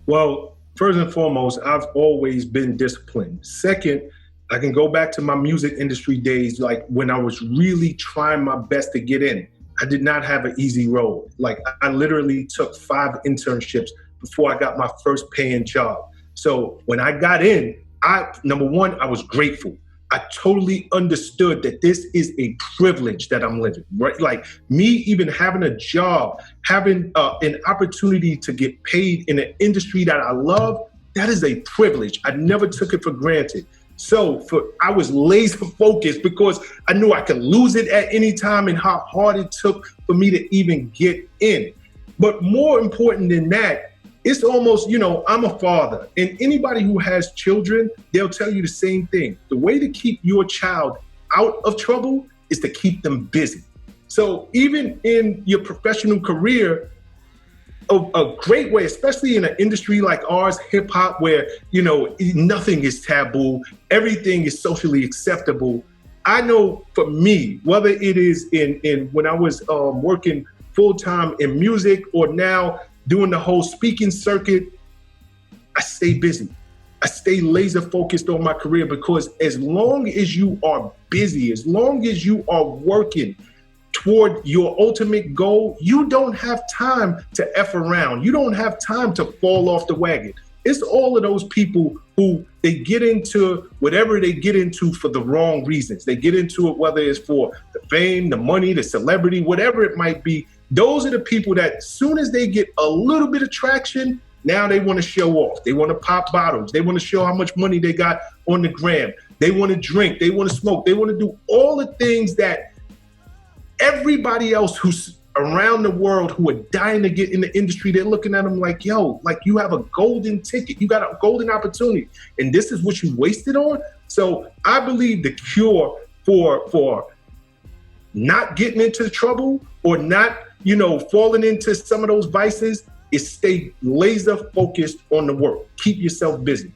Well, first and foremost, I've always been disciplined. Second, I can go back to my music industry days, like when I was really trying my best to get in. I did not have an easy road. Like I literally took 5 internships before I got my first paying job. So when I got in, number one, I was grateful. I totally understood that this is a privilege that I'm living, right? Like me even having a job, having an opportunity to get paid in an industry that I love, that is a privilege. I never took it for granted. So I was laser focused because I knew I could lose it at any time and how hard it took for me to even get in. But more important than that, it's almost, I'm a father, and anybody who has children, they'll tell you the same thing. The way to keep your child out of trouble is to keep them busy. So even in your professional career, a great way, especially in an industry like ours, hip hop, where, nothing is taboo, everything is socially acceptable. I know for me, whether it is in when I was working full-time in music or now doing the whole speaking circuit, I stay busy. I stay laser focused on my career because as long as you are busy, as long as you are working toward your ultimate goal, you don't have time to F around. You don't have time to fall off the wagon. It's all of those people who they get into whatever they get into for the wrong reasons. They get into it, whether it's for the fame, the money, the celebrity, whatever it might be. Those are the people that as soon as they get a little bit of traction, now they want to show off. They want to pop bottles. They want to show how much money they got on the gram. They want to drink. They want to smoke. They want to do all the things that everybody else who's around the world who are dying to get in the industry, they're looking at them like, yo, like you have a golden ticket. You got a golden opportunity. And this is what you wasted on? So I believe the cure for not getting into trouble or not falling into some of those vices is stay laser focused on the work. Keep yourself busy.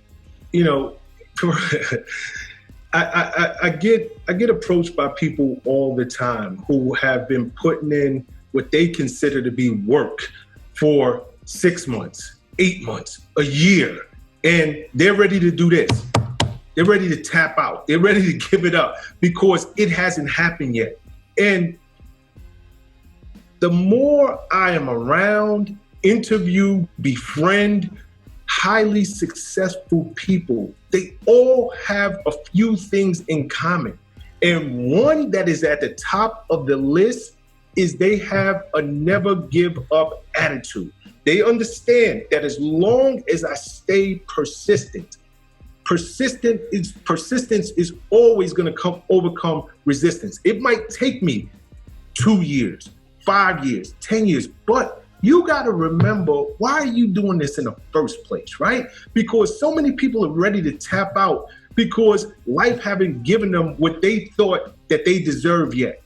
I get approached by people all the time who have been putting in what they consider to be work for 6 months, 8 months, a year, and they're ready to do this. They're ready to tap out. They're ready to give it up because it hasn't happened yet. And the more I am around, interview, befriend highly successful people, they all have a few things in common. And one that is at the top of the list is they have a never give up attitude. They understand that as long as I stay persistent, persistence is always going to overcome resistance. It might take me 2 years, 5 years, 10 years, but you got to remember, why are you doing this in the first place, right? Because so many people are ready to tap out because life haven't given them what they thought that they deserve yet.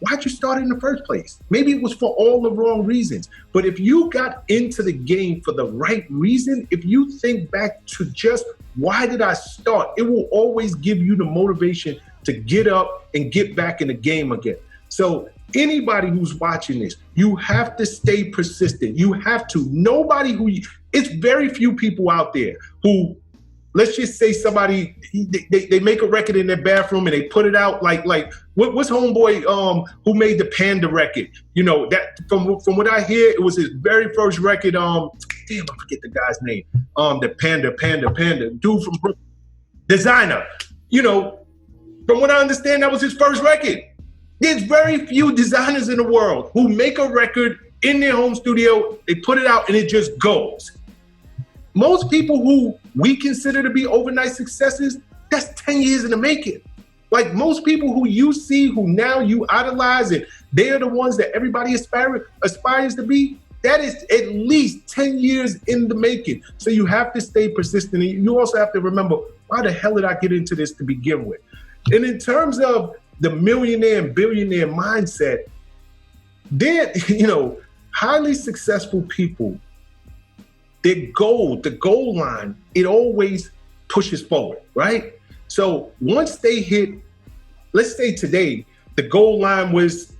Why'd you start in the first place? Maybe it was for all the wrong reasons. But if you got into the game for the right reason, if you think back to just why did I start, it will always give you the motivation to get up and get back in the game again. So anybody who's watching this, you have to stay persistent. You have to. It's very few people out there who, let's just say somebody, they make a record in their bathroom and they put it out like what's homeboy who made the Panda record? That from what I hear, it was his very first record. Damn, I forget the guy's name. The Panda dude from Brooklyn, Designer. From what I understand, that was his first record. There's very few designers in the world who make a record in their home studio, they put it out and it just goes. Most people who we consider to be overnight successes, that's 10 years in the making. Like most people who you see, who now you idolize, and they're the ones that everybody aspires to be, that is at least 10 years in the making. So you have to stay persistent. You also have to remember, why the hell did I get into this to begin with? And in terms of the millionaire and billionaire mindset, they're, highly successful people, the goal line, it always pushes forward, right? So once they hit, let's say today, the goal line was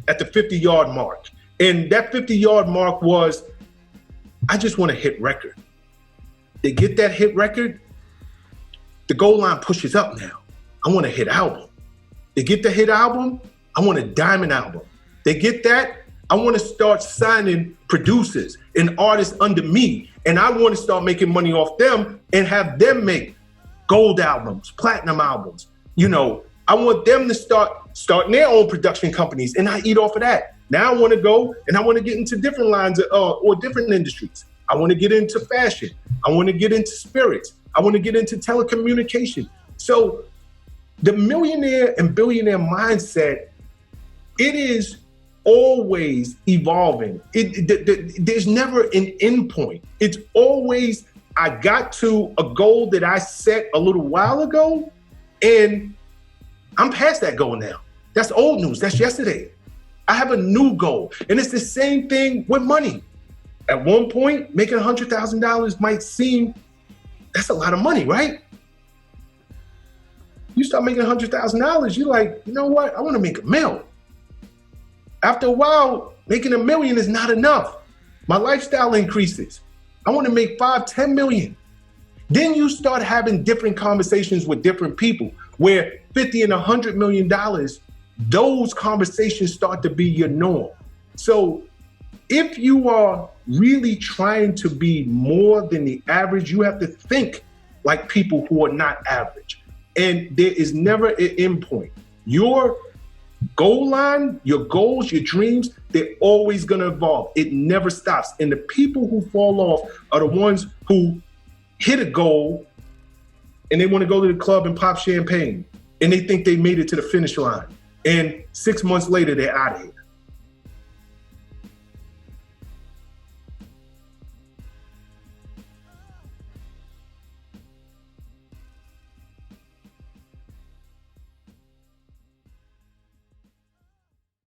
at the 50-yard mark. And that 50-yard mark was, I just want to hit record. They get that hit record, the goal line pushes up now. I want a hit album. They get the hit album, I want a diamond album. They get that, I want to start signing producers and artists under me. And I want to start making money off them and have them make gold albums, platinum albums. You know, I want them to start their own production companies, and I eat off of that. Now I want to go and I want to get into different lines or different industries. I want to get into fashion. I want to get into spirits. I want to get into telecommunication. So the millionaire and billionaire mindset, it is always evolving. There's never an end point. It's always, I got to a goal that I set a little while ago, and I'm past that goal now. That's old news. That's yesterday. I have a new goal. And it's the same thing with money. At one point, making $100,000 might seem, that's a lot of money, right? You start making $100,000, you're like, you know what? I want to make $1 million. After a while, making $1 million is not enough. My lifestyle increases. I want to make 5, 10 million. Then you start having different conversations with different people where 50 and $100 million, those conversations start to be your norm. So if you are really trying to be more than the average, you have to think like people who are not average. And there is never an end point. Your goal line, your goals, your dreams, they're always gonna evolve. It never stops. And the people who fall off are the ones who hit a goal and they wanna go to the club and pop champagne and they think they made it to the finish line. And 6 months later, they're out of here.